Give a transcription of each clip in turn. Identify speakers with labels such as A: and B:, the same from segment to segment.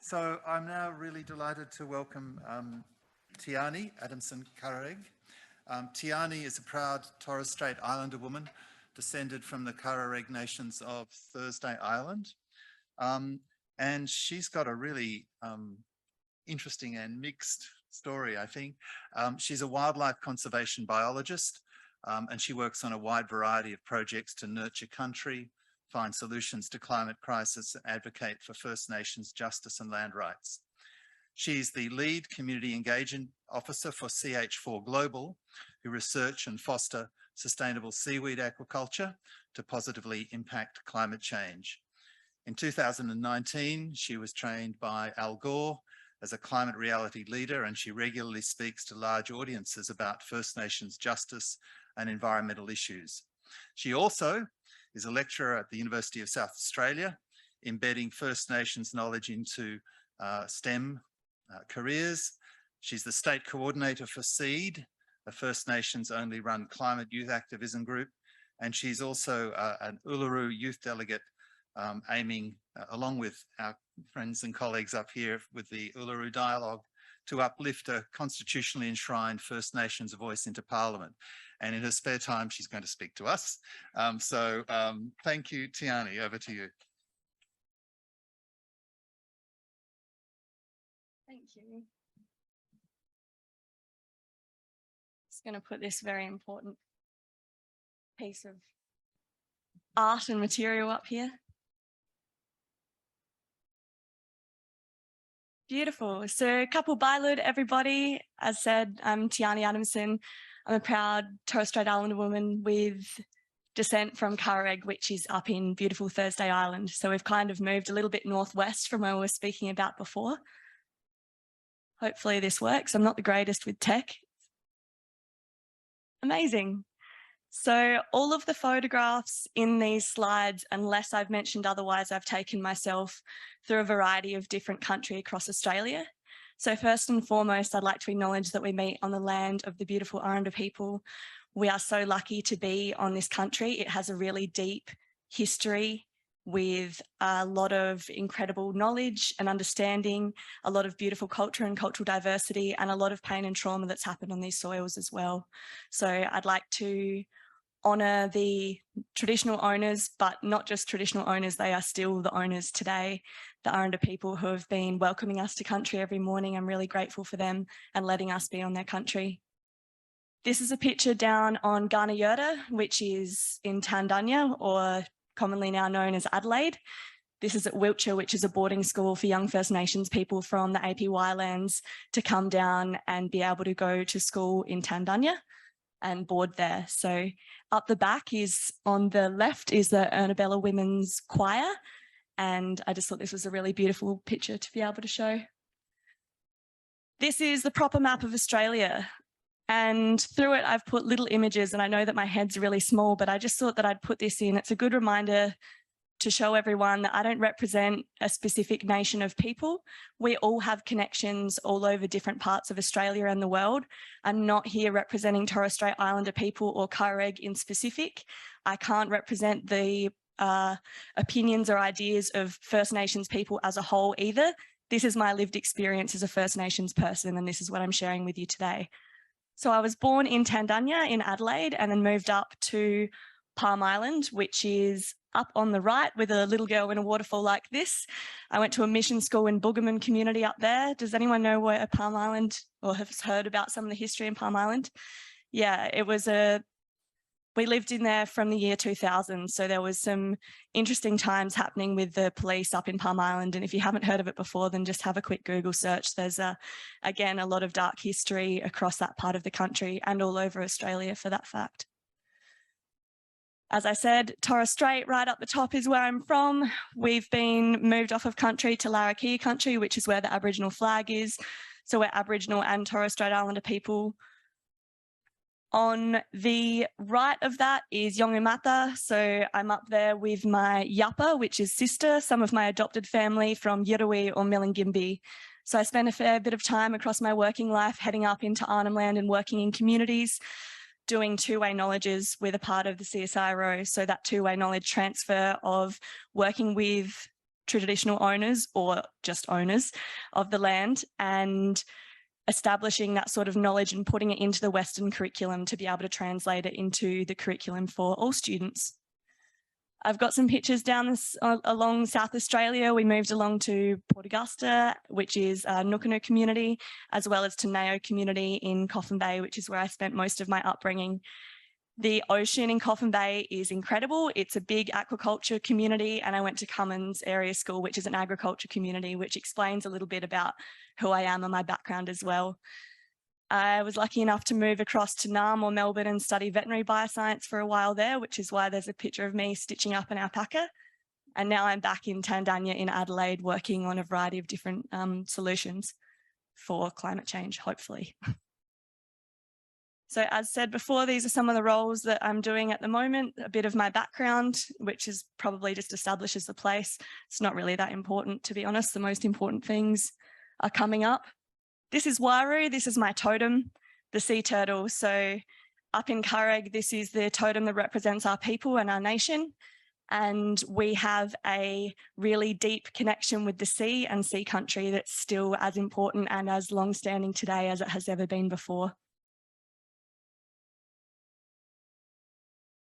A: So I'm now really delighted to welcome Tiahni, Adamson Karareg. Tiahni is a proud Torres Strait Islander woman descended from the Karareg nations of Thursday Island. And she's got a really interesting and mixed story, I think. She's a wildlife conservation biologist, and she works on a wide variety of projects to nurture country, find solutions to climate crisis, and advocate for First Nations justice and land rights. She's the lead community engagement officer for CH4 Global, who research and foster sustainable seaweed aquaculture to positively impact climate change. In 2019, she was trained by Al Gore as a climate reality leader, and she regularly speaks to large audiences about First Nations justice and environmental issues. She also is a lecturer at the University of South Australia, embedding First Nations knowledge into STEM careers. She's the state coordinator for SEED, a First Nations only run climate youth activism group. And she's also an Uluru youth delegate aiming, along with our friends and colleagues up here with the Uluru Dialogue, to uplift a constitutionally enshrined First Nations voice into Parliament. And in her spare time, she's going to speak to us. Thank you, Tiahni, over to you.
B: Thank you. Just going to put this very important piece of art and material up here. Beautiful. So couple bilud, everybody. As said, I'm Tiahni Adamson. I'm a proud Torres Strait Islander woman with descent from Karareg, which is up in beautiful Thursday Island. So we've kind of moved a little bit northwest from where we were speaking about before. Hopefully this works. I'm not the greatest with tech. Amazing. So all of the photographs in these slides, unless I've mentioned otherwise, I've taken myself through a variety of different countries across Australia. So first and foremost, I'd like to acknowledge that we meet on the land of the beautiful Aranda people. We are so lucky to be on this country. It has a really deep history with a lot of incredible knowledge and understanding, a lot of beautiful culture and cultural diversity, and a lot of pain and trauma that's happened on these soils as well. So I'd like to honour the traditional owners, but not just traditional owners, they are still the owners today, the Aranda people who have been welcoming us to country every morning. I'm really grateful for them and letting us be on their country. This is a picture down on Ghana Yurta, which is in Tandanya, or commonly now known as Adelaide. This is at Wiltshire, which is a boarding school for young First Nations people from the APY lands to come down and be able to go to school in Tandanya and board there. So up the back is, on the left, is the Ernabella Women's Choir. And I just thought this was a really beautiful picture to be able to show. This is the proper map of Australia. And through it, I've put little images, and I know that my head's really small, but I just thought that I'd put this in. It's a good reminder to show everyone that I don't represent a specific nation of people. We all have connections all over different parts of Australia and the world. I'm not here representing Torres Strait Islander people or Karareg in specific. I can't represent the opinions or ideas of First Nations people as a whole either. This is my lived experience as a First Nations person, and this is what I'm sharing with you today. So I was born in Tandanya in Adelaide and then moved up to Palm Island, which is up on the right with a little girl in a waterfall like this. I went to a mission school in Boogamun community up there. Does anyone know where Palm Island, or have heard about some of the history in Palm Island? Yeah, it was we lived in there from the year 2000. So there was some interesting times happening with the police up in Palm Island. And if you haven't heard of it before, then just have a quick Google search. There's again, a lot of dark history across that part of the country and all over Australia for that fact. As I said, Torres Strait right up the top is where I'm from. We've been moved off of country to Larrakia country, which is where the Aboriginal flag is. So we're Aboriginal and Torres Strait Islander people. On the right of that is Yongumata. So I'm up there with my Yappa, which is sister, some of my adopted family from Yirrawi or Milingimbi. So I spent a fair bit of time across my working life heading up into Arnhem Land and working in communities, doing two-way knowledges with a part of the CSIRO. So that two-way knowledge transfer of working with traditional owners or just owners of the land, and establishing that sort of knowledge and putting it into the Western curriculum to be able to translate it into the curriculum for all students. I've got some pictures down this along South Australia. We moved along to Port Augusta, which is a Nukunu community, as well as to Nao community in Coffin Bay, which is where I spent most of my upbringing. The ocean in Coffin Bay is incredible. It's a big aquaculture community, and I went to Cummins Area School, which is an agriculture community, which explains a little bit about who I am and my background as well. I was lucky enough to move across to Naarm or Melbourne and study veterinary bioscience for a while there, which is why there's a picture of me stitching up an alpaca. And now I'm back in Tandanya in Adelaide working on a variety of different solutions for climate change, hopefully. So as said before, these are some of the roles that I'm doing at the moment, a bit of my background, which is probably just establishes the place. It's not really that important, to be honest. The most important things are coming up. This is Waru, this is my totem, the sea turtle. So up in Kareg, this is the totem that represents our people and our nation. And we have a really deep connection with the sea and sea country that's still as important and as long-standing today as it has ever been before.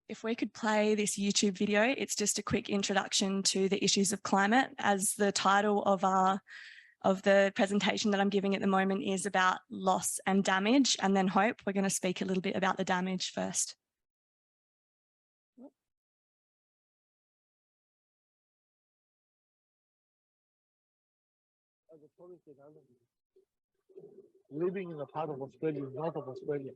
B: If we could play this YouTube video, it's just a quick introduction to the issues of climate, as the title of the presentation that I'm giving at the moment is about loss and damage, and then hope. We're going to speak a little bit about the damage first.
C: Living in a part of Australia, north of Australia.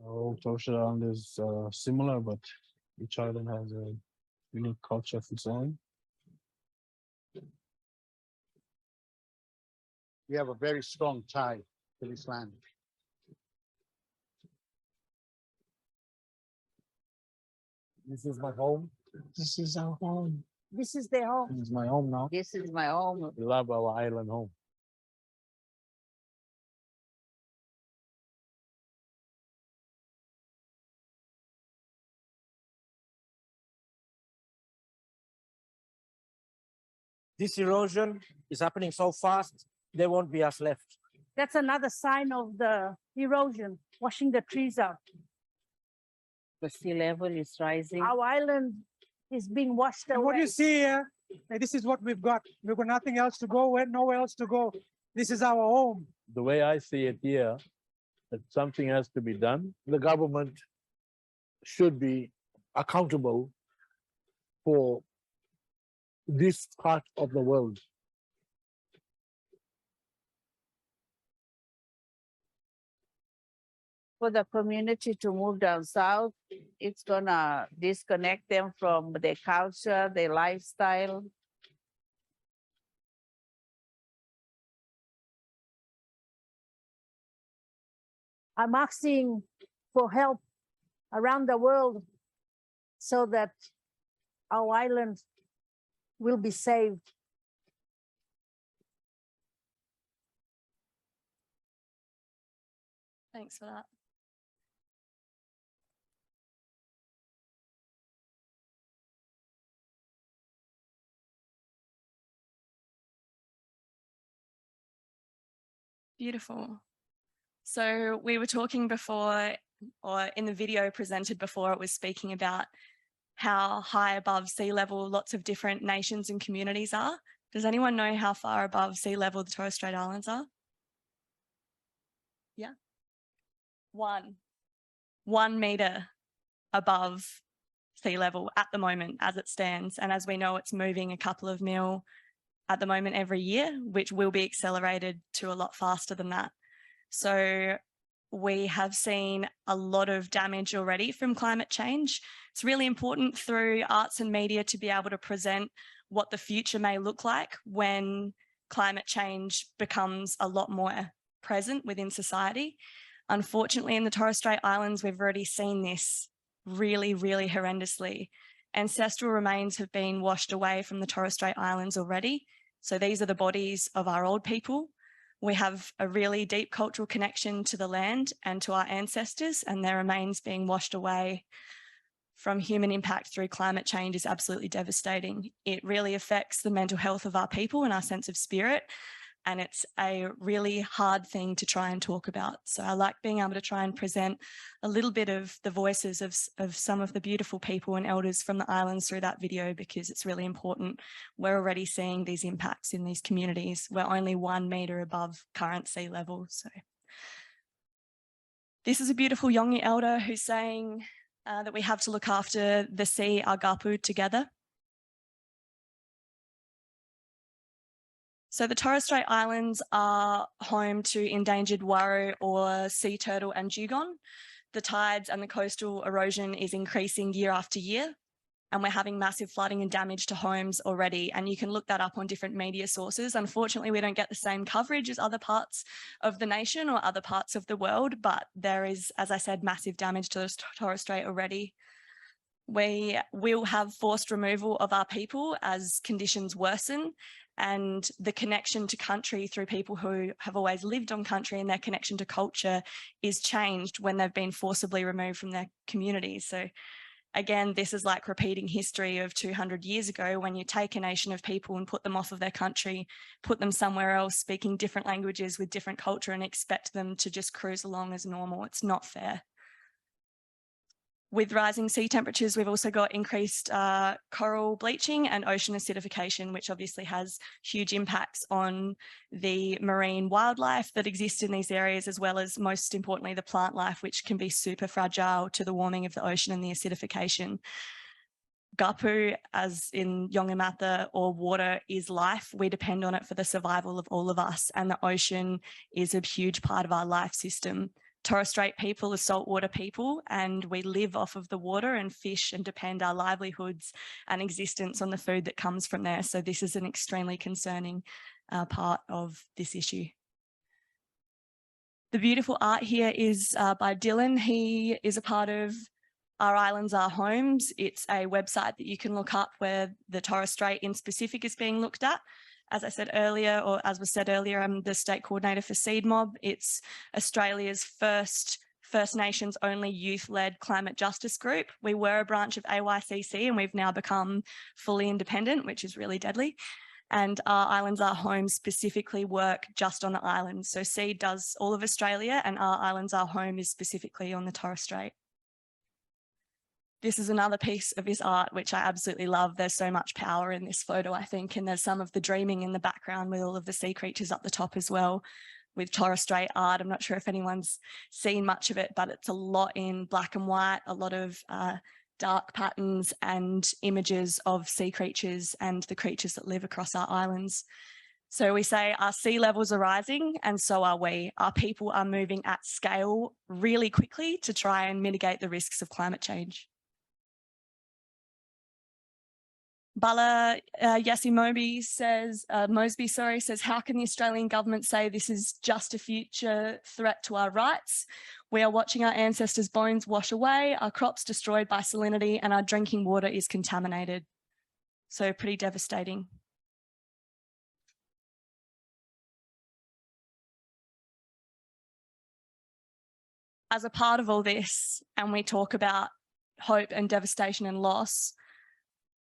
C: All Torres Island is similar, but each island has a unique culture of its own. We have a very strong tie to this land. This is my home. This is our home.
D: This is their home.
C: This is my home now.
D: This is my home.
C: We love our island home.
E: This erosion is happening so fast, there won't be us left.
D: That's another sign of the erosion, washing the trees out.
F: The sea level is rising.
D: Our island is being washed away.
G: What you see here, this is what we've got. We've got nothing else to go, nowhere else to go. This is our home.
H: The way I see it here, that something has to be done.
C: The government should be accountable for this part of the world.
F: For the community to move down south, it's gonna disconnect them from their culture, their lifestyle.
D: I'm asking for help around the world so that our island will be saved.
B: Thanks for that. Beautiful. So we were talking before, or in the video presented before, it was speaking about how high above sea level lots of different nations and communities are. Does anyone know how far above sea level the Torres Strait Islands are? Yeah. 1 metre above sea level at the moment as it stands. And as we know, it's moving a couple of mil at the moment every year, which will be accelerated to a lot faster than that. So we have seen a lot of damage already from climate change. It's really important through arts and media to be able to present what the future may look like when climate change becomes a lot more present within society. Unfortunately, in the Torres Strait Islands, we've already seen this really, really horrendously. Ancestral remains have been washed away from the Torres Strait Islands already. So these are the bodies of our old people. We have a really deep cultural connection to the land and to our ancestors, and their remains being washed away from human impact through climate change is absolutely devastating. It really affects the mental health of our people and our sense of spirit, and it's a really hard thing to try and talk about. So I like being able to try and present a little bit of the voices of some of the beautiful people and elders from the islands through that video, because it's really important. We're already seeing these impacts in these communities. We're only 1 metre above current sea level. So this is a beautiful Yolngu elder who's saying that we have to look after the sea, our gapu, together. So the Torres Strait Islands are home to endangered waru or sea turtle and dugong. The tides and the coastal erosion is increasing year after year, and we're having massive flooding and damage to homes already. And you can look that up on different media sources. Unfortunately, we don't get the same coverage as other parts of the nation or other parts of the world, but there is, as I said, massive damage to the Torres Strait already. We will have forced removal of our people as conditions worsen, and the connection to country through people who have always lived on country and their connection to culture is changed when they've been forcibly removed from their communities. So again, this is like repeating history of 200 years ago, when you take a nation of people and put them off of their country, put them somewhere else, speaking different languages with different culture, and expect them to just cruise along as normal. It's not fair. With rising sea temperatures, we've also got increased coral bleaching and ocean acidification, which obviously has huge impacts on the marine wildlife that exists in these areas, as well as, most importantly, the plant life, which can be super fragile to the warming of the ocean and the acidification. Gapu, as in Yolngu or water, is life. We depend on it for the survival of all of us, and the ocean is a huge part of our life system. Torres Strait people are saltwater people, and we live off of the water and fish and depend our livelihoods and existence on the food that comes from there. So this is an extremely concerning part of this issue. The beautiful art here is by Dylan. He is a part of Our Islands, Our Homes. It's a website that you can look up where the Torres Strait in specific is being looked at. As I said earlier, or as was said earlier, I'm the state coordinator for Seed Mob. It's Australia's First Nations only youth-led climate justice group. We were a branch of AYCC and we've now become fully independent, which is really deadly. And Our Islands, Our Home specifically work just on the islands. So Seed does all of Australia, and Our Islands, Our Home is specifically on the Torres Strait. This is another piece of his art, which I absolutely love. There's so much power in this photo, I think, and there's some of the dreaming in the background with all of the sea creatures up the top as well, with Torres Strait art. I'm not sure if anyone's seen much of it, but it's a lot in black and white, a lot of dark patterns and images of sea creatures and the creatures that live across our islands. So we say our sea levels are rising, and so are we. Our people are moving at scale really quickly to try and mitigate the risks of climate change. Bala Mosby says, how can the Australian government say this is just a future threat to our rights? We are watching our ancestors' bones wash away, our crops destroyed by salinity, and our drinking water is contaminated. So pretty devastating. As a part of all this, and we talk about hope and devastation and loss,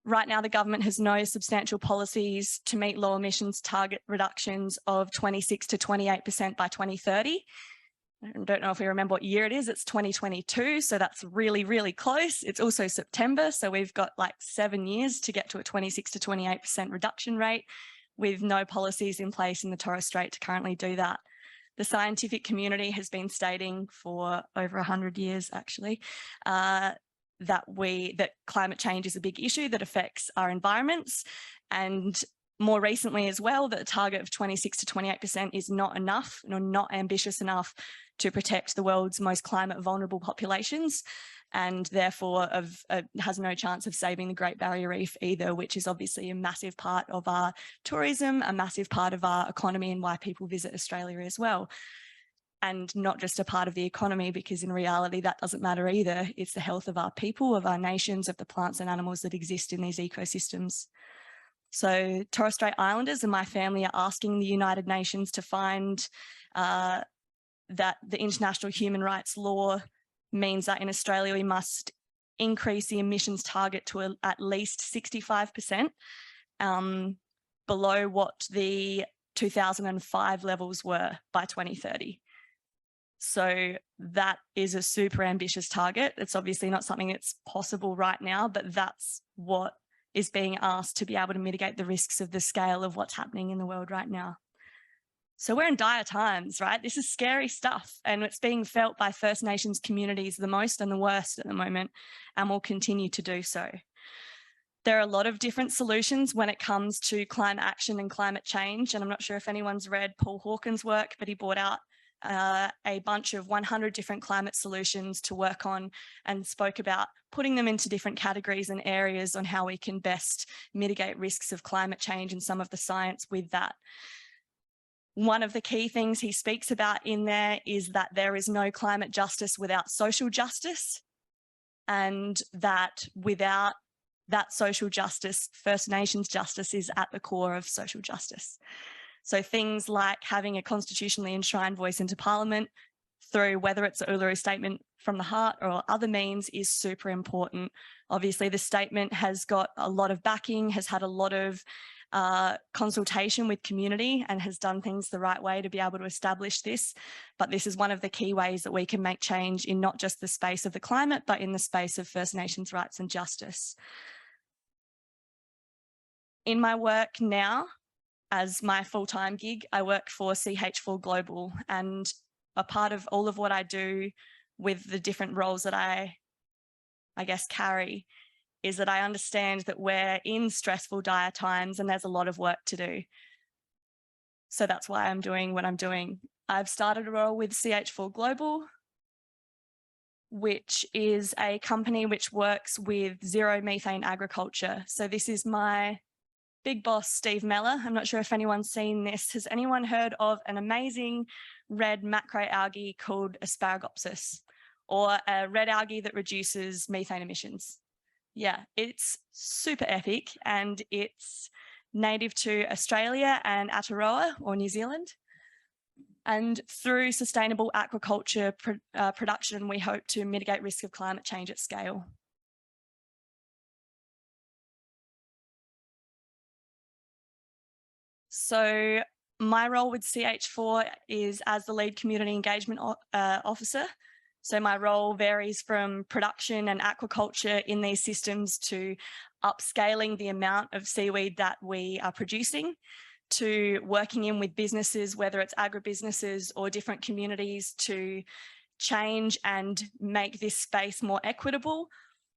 B: right now, the government has no substantial policies to meet low emissions target reductions of 26 to 28% by 2030. I don't know if we remember what year it is. It's 2022, so that's really, really close. It's also September, so we've got like 7 years to get to a 26 to 28% reduction rate, with no policies in place in the Torres Strait to currently do that. The scientific community has been stating for over 100 years, actually, that climate change is a big issue that affects our environments, and more recently as well, that the target of 26 to 28% is not enough, or not ambitious enough to protect the world's most climate vulnerable populations, and therefore has no chance of saving the Great Barrier Reef either, which is obviously a massive part of our tourism, a massive part of our economy, and why people visit Australia as well. And not just a part of the economy, because in reality that doesn't matter either. It's the health of our people, of our nations, of the plants and animals that exist in these ecosystems. So Torres Strait Islanders and my family are asking the United Nations to find that the international human rights law means that in Australia we must increase the emissions target to at least 65% below what the 2005 levels were by 2030. So that is a super ambitious target. It's obviously not something that's possible right now, but that's what is being asked to be able to mitigate the risks of the scale of what's happening in the world right now. So we're in dire times, right? This is scary stuff, and it's being felt by First Nations communities the most and the worst at the moment, and will continue to do so. There are a lot of different solutions when it comes to climate action and climate change, and I'm not sure if anyone's read Paul Hawkins' work, but he brought out a bunch of 100 different climate solutions to work on and spoke about putting them into different categories and areas on how we can best mitigate risks of climate change and some of the science with that. One of the key things he speaks about in there is that there is no climate justice without social justice, and that without that social justice, First Nations justice is at the core of social justice. So things like having a constitutionally enshrined voice into Parliament through whether it's an Uluru Statement from the Heart or other means is super important. Obviously, the statement has got a lot of backing, has had a lot of consultation with community and has done things the right way to be able to establish this. But this is one of the key ways that we can make change in not just the space of the climate, but in the space of First Nations rights and justice. In my work now, as my full-time gig, I work for CH4 Global, and a part of all of what I do with the different roles that I guess carry is that I understand that we're in stressful, dire times and there's a lot of work to do. So that's why I'm doing what I'm doing. I've started a role with CH4 Global, which is a company which works with zero methane agriculture. So this is my big boss, Steve Meller. I'm not sure if anyone's seen this. Has anyone heard of an amazing red macroalgae called Asparagopsis, or a red algae that reduces methane emissions? Yeah, it's super epic, and it's native to Australia and Aotearoa, or New Zealand. And through sustainable aquaculture production, we hope to mitigate risk of climate change at scale. So my role with CH4 is as the lead community engagement officer. So my role varies from production and aquaculture in these systems to upscaling the amount of seaweed that we are producing, to working in with businesses, whether it's agribusinesses or different communities, to change and make this space more equitable.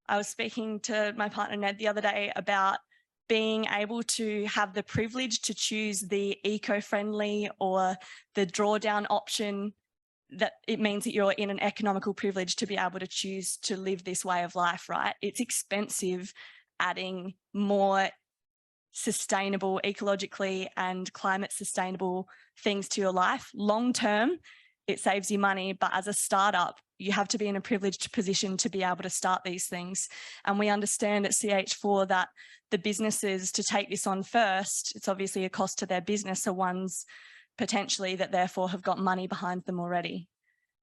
B: I was speaking to my partner Ned the other day about being able to have the privilege to choose the eco-friendly or the drawdown option. That it means that you're in an economical privilege to be able to choose to live this way of life, right? It's expensive adding more sustainable, ecologically and climate sustainable things to your life. Long term, it saves you money, but as a startup, you have to be in a privileged position to be able to start these things. And we understand at CH4 that the businesses to take this on first, it's obviously a cost to their business, are ones potentially that therefore have got money behind them already.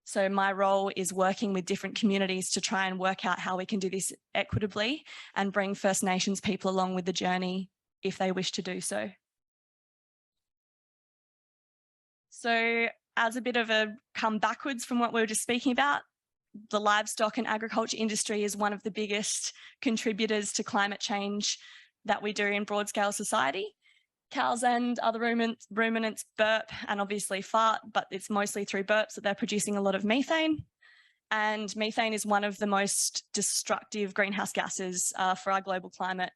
B: So my role is working with different communities to try and work out how we can do this equitably and bring First Nations people along with the journey if they wish to do so. So as a bit of a come backwards from what we were just speaking about, the livestock and agriculture industry is one of the biggest contributors to climate change that we do in broad scale society. Cows and other ruminants burp and obviously fart, but it's mostly through burps that they're producing a lot of methane. And methane is one of the most destructive greenhouse gases for our global climate.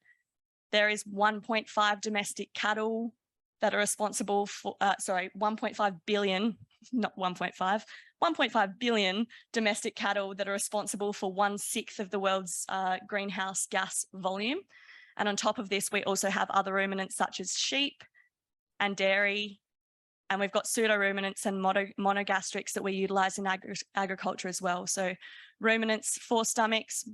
B: There is 1.5 domestic cattle that are responsible for, 1.5 billion, not 1.5, 1.5 billion domestic cattle that are responsible for 1/6 of the world's greenhouse gas volume. And on top of this, we also have other ruminants such as sheep and dairy, and we've got pseudo-ruminants and monogastrics that we utilise in agriculture as well. So ruminants, 4 stomachs,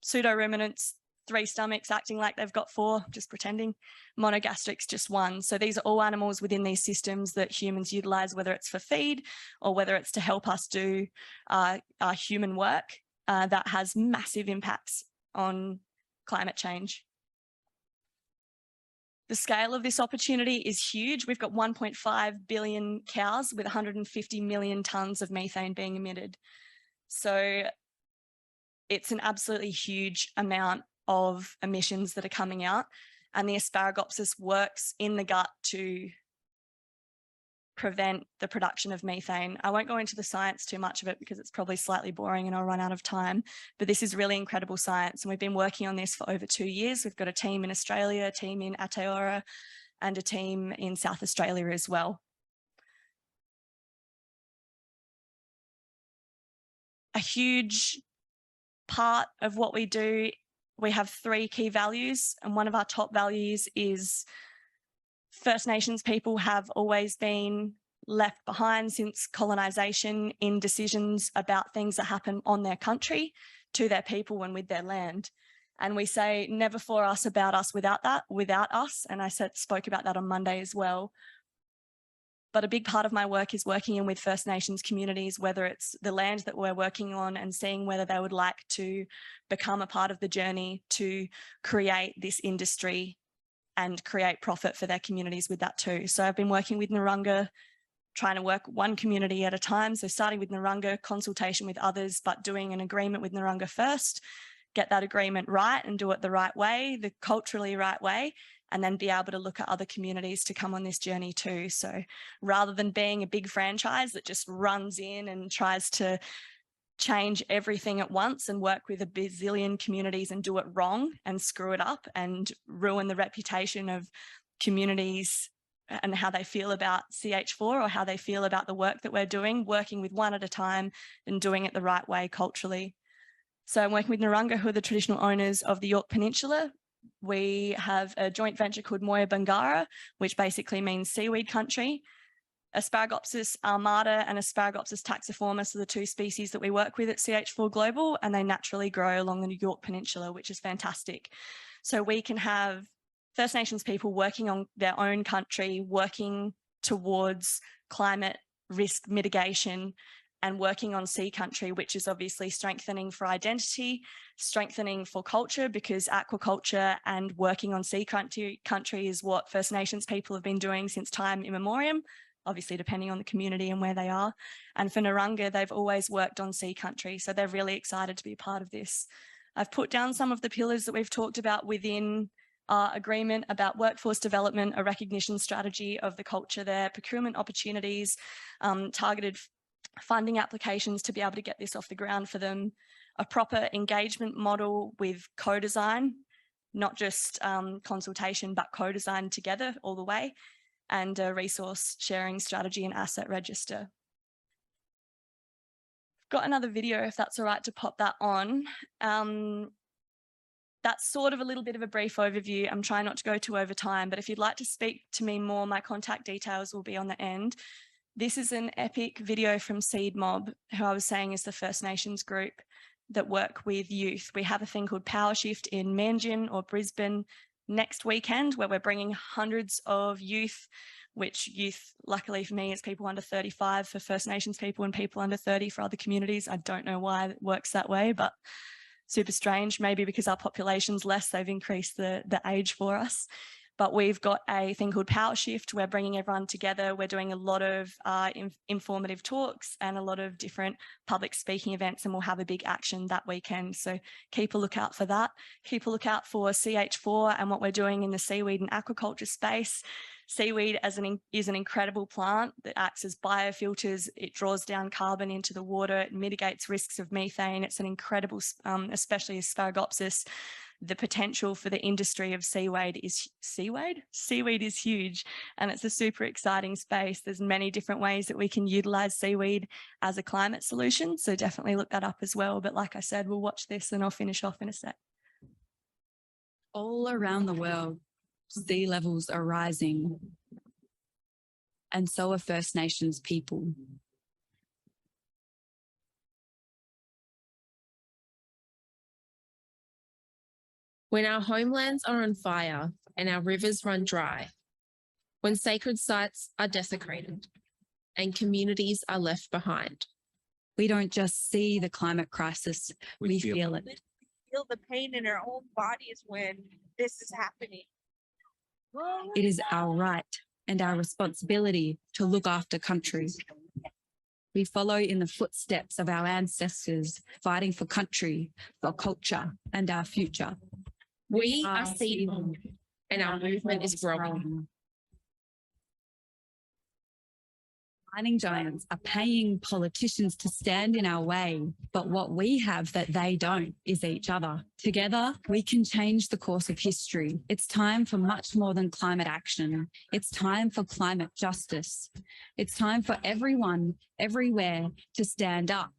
B: pseudo-ruminants, 3 stomachs acting like they've got 4, just pretending. Monogastrics, just 1. So these are all animals within these systems that humans utilize, whether it's for feed or whether it's to help us do our human work that has massive impacts on climate change. The scale of this opportunity is huge. We've got 1.5 billion cows with 150 million tonnes of methane being emitted. So it's an absolutely huge amount of emissions that are coming out, and the Asparagopsis works in the gut to prevent the production of methane. I won't go into the science too much of it because it's probably slightly boring and I'll run out of time, but this is really incredible science, and we've been working on this for over 2 years. We've got a team in Australia, a team in Aotearoa, and a team in South Australia as well. A huge part of what we do, we have 3 key values, and one of our top values is First Nations people have always been left behind since colonisation in decisions about things that happen on their country, to their people and with their land. And we say never for us, about us, without us. And I spoke about that on Monday as well. But a big part of my work is working in with First Nations communities, whether it's the land that we're working on and seeing whether they would like to become a part of the journey to create this industry and create profit for their communities with that too. So I've been working with Narungga, trying to work one community at a time. So starting with Narungga, consultation with others, but doing an agreement with Narungga first, get that agreement right and do it the right way, the culturally right way, and then be able to look at other communities to come on this journey too. So rather than being a big franchise that just runs in and tries to change everything at once and work with a bazillion communities and do it wrong and screw it up and ruin the reputation of communities and how they feel about CH4 or how they feel about the work that we're doing, working with one at a time and doing it the right way culturally. So I'm working with Narungga, who are the traditional owners of the Yorke Peninsula. We have a joint venture called Moya Bangara, which basically means seaweed country. Asparagopsis armata and Asparagopsis taxiformis are the 2 species that we work with at CH4 Global, and they naturally grow along the Yorke Peninsula, which is fantastic. So we can have First Nations people working on their own country, working towards climate risk mitigation and working on sea country, which is obviously strengthening for identity, strengthening for culture, because aquaculture and working on sea country is what First Nations people have been doing since time immemorial, obviously depending on the community and where they are. And for Narungga, they've always worked on sea country, so they're really excited to be a part of this. I've put down some of the pillars that we've talked about within our agreement about workforce development, a recognition strategy of the culture there, procurement opportunities, targeted funding applications to be able to get this off the ground for them, a proper engagement model with co-design, not just consultation, but co-design together all the way, and a resource sharing strategy and asset register. Got another video, if that's all right, to pop that on. That's sort of a little bit of a brief overview. I'm trying not to go too over time, but if you'd like to speak to me more, my contact details will be on the end. This is an epic video from Seed Mob, who I was saying is the First Nations group that work with youth. We have a thing called Power Shift in Manjin or Brisbane next weekend, where we're bringing hundreds of youth, which youth, luckily for me, is people under 35 for First Nations people and people under 30 for other communities. I don't know why it works that way, but super strange. Maybe because our population's less, they've increased the age for us. But we've got a thing called Power Shift. We're bringing everyone together. We're doing a lot of informative talks and a lot of different public speaking events, and we'll have a big action that weekend. So keep a lookout for that. Keep a lookout for CH4 and what we're doing in the seaweed and aquaculture space. Seaweed is an incredible plant that acts as biofilters. It draws down carbon into the water. It mitigates risks of methane. It's an incredible, especially Asparagopsis. The potential for the industry of seaweed is huge, and it's a super exciting space. There's many different ways that we can utilize seaweed as a climate solution, so definitely look that up as well. But like I said, we'll watch this and I'll finish off in a sec.
I: All around the world, sea levels are rising, and so are First Nations people.
J: When our homelands are on fire and our rivers run dry, when sacred sites are desecrated and communities are left behind.
I: We don't just see the climate crisis, we feel it.
K: Feel the pain in our own bodies when this is happening.
I: It is our right and our responsibility to look after country. We follow in the footsteps of our ancestors, fighting for country, for culture, and our future.
J: We are seeding and our movement is growing.
I: Mining giants are paying politicians to stand in our way, but what we have that they don't is each other. Together, we can change the course of history. It's time for much more than climate action. It's time for climate justice. It's time for everyone, everywhere to stand up.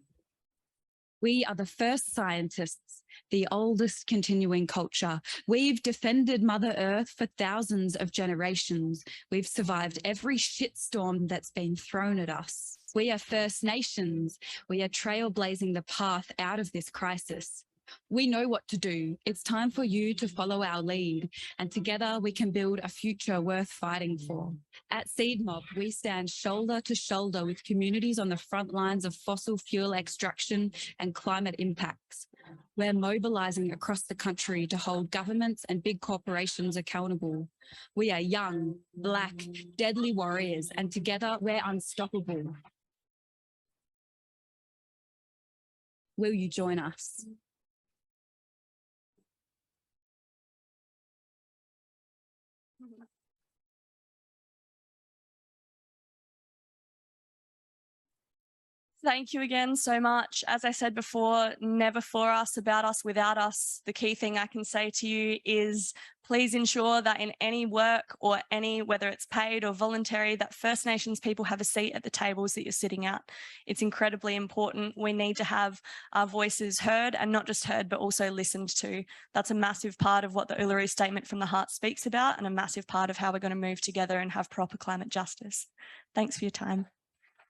I: We are the first scientists, the oldest continuing culture. We've defended Mother Earth for thousands of generations. We've survived every shitstorm that's been thrown at us. We are First Nations. We are trailblazing the path out of this crisis. We know what to do. It's time for you to follow our lead, and together we can build a future worth fighting for. At Seed Mob, we stand shoulder to shoulder with communities on the front lines of fossil fuel extraction and climate impacts. We're mobilising across the country to hold governments and big corporations accountable. We are young, black, deadly warriors, and together we're unstoppable. Will you join us?
B: Thank you again so much. As I said before, never for us, about us, without us. The key thing I can say to you is please ensure that in any work or whether it's paid or voluntary, that First Nations people have a seat at the tables that you're sitting at. It's incredibly important. We need to have our voices heard, and not just heard, but also listened to. That's a massive part of what the Uluru Statement from the Heart speaks about, and a massive part of how we're going to move together and have proper climate justice. Thanks for your time.